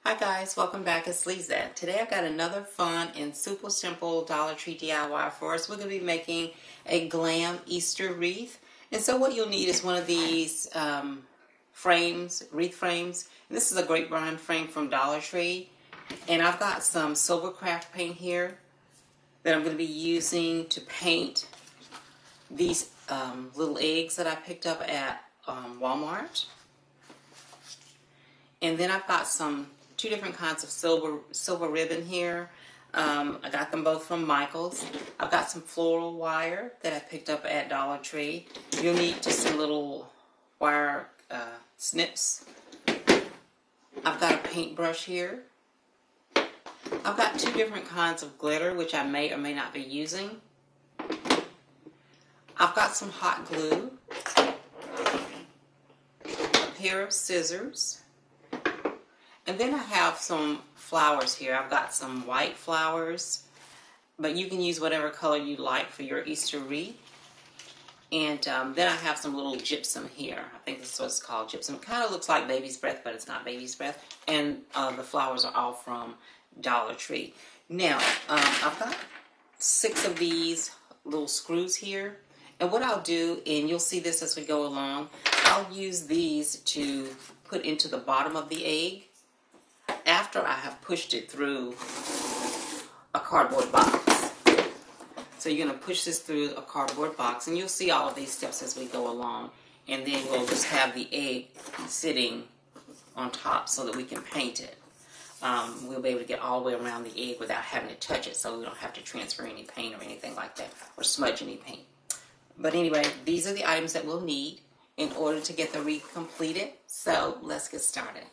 Hi guys, welcome back. It's Lisa. Today I've got another fun and super simple Dollar Tree DIY for us. We're going to be making a Glam Easter wreath. And so what you'll need is one of these wreath frames. And this is a grapevine frame from Dollar Tree. And I've got some silver craft paint here that I'm going to be using to paint these little eggs that I picked up at Walmart. And then I've got two different kinds of silver ribbon here. I got them both from Michael's. I've got some floral wire that I picked up at Dollar Tree. You'll need just some little wire snips. I've got a paintbrush here. I've got two different kinds of glitter, which I may or may not be using. I've got some hot glue, a pair of scissors, and then I have some flowers here. I've got some white flowers, but you can use whatever color you like for your Easter wreath. And then I have some little gypsum here. I think this is what it's called, gypsum. It kind of looks like baby's breath, but it's not baby's breath. And the flowers are all from Dollar Tree. Now, I've got 6 of these little screws here. And what I'll do, and you'll see this as we go along, I'll use these to put into the bottom of the egg after I have pushed it through a cardboard box. So you're going to push this through a cardboard box, and you'll see all of these steps as we go along. And then we'll just have the egg sitting on top so that we can paint it. We'll be able to get all the way around the egg without having to touch it, so we don't have to transfer any paint or anything like that, or smudge any paint. But anyway, these are the items that we'll need in order to get the wreath completed. So let's get started.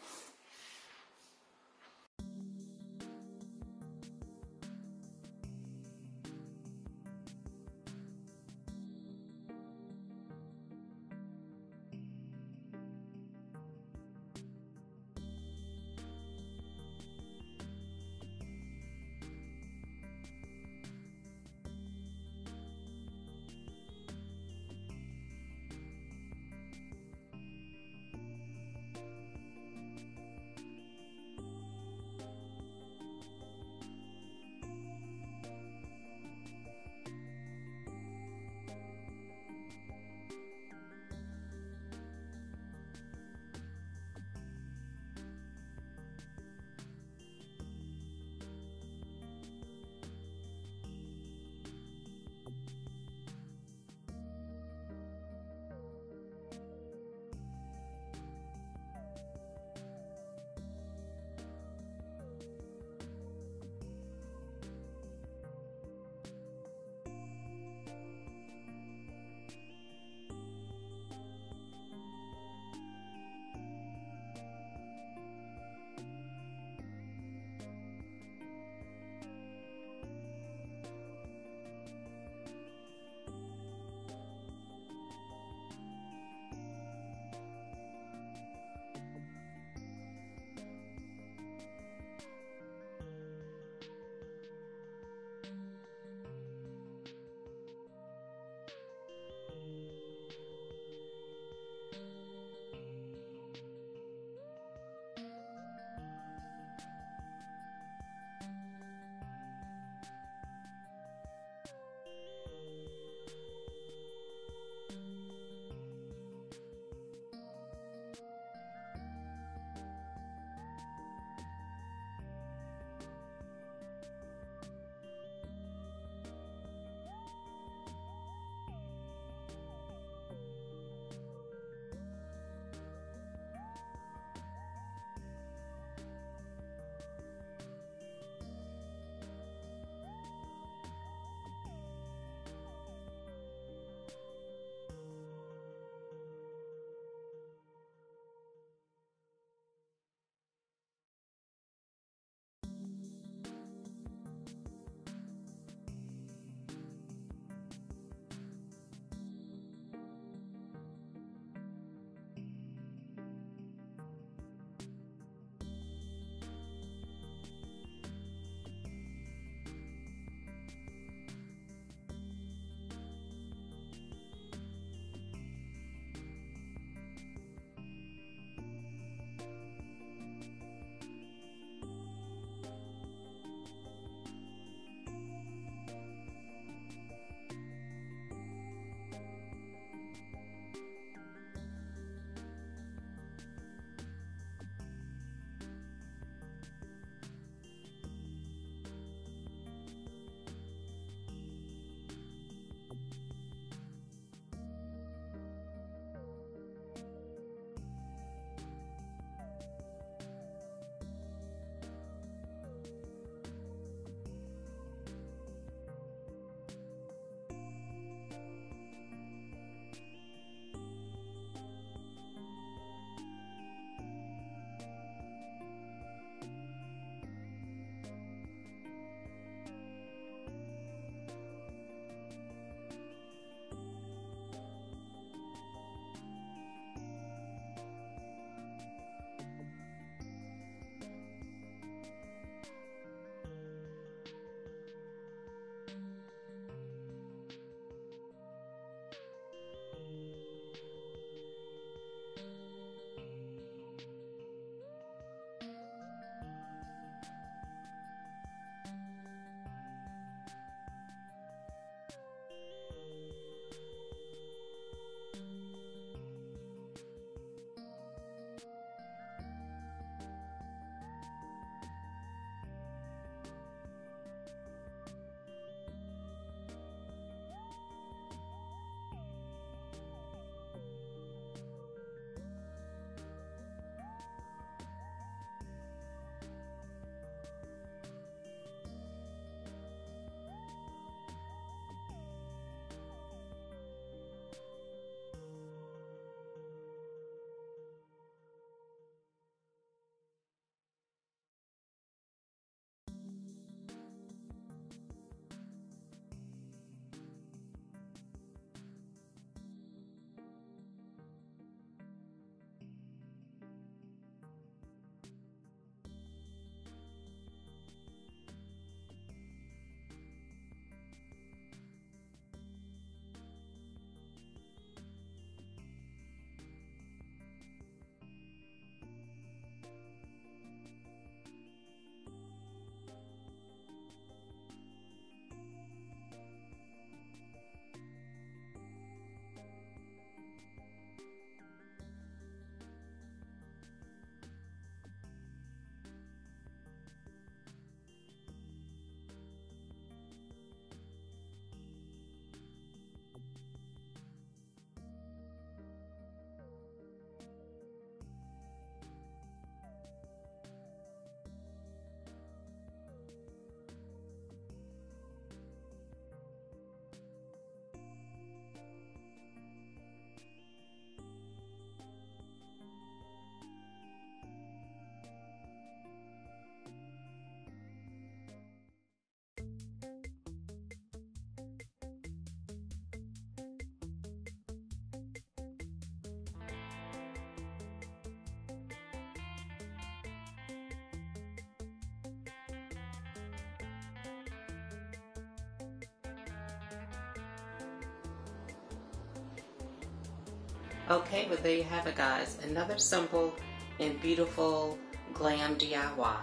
Okay, well there you have it guys. Another simple and beautiful glam DIY.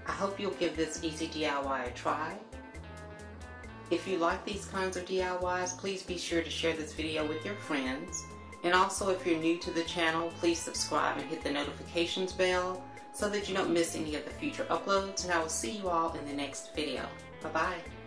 I hope you'll give this easy DIY a try. If you like these kinds of DIYs, please be sure to share this video with your friends. And also, if you're new to the channel, please subscribe and hit the notifications bell so that you don't miss any of the future uploads. And I will see you all in the next video. Bye-bye.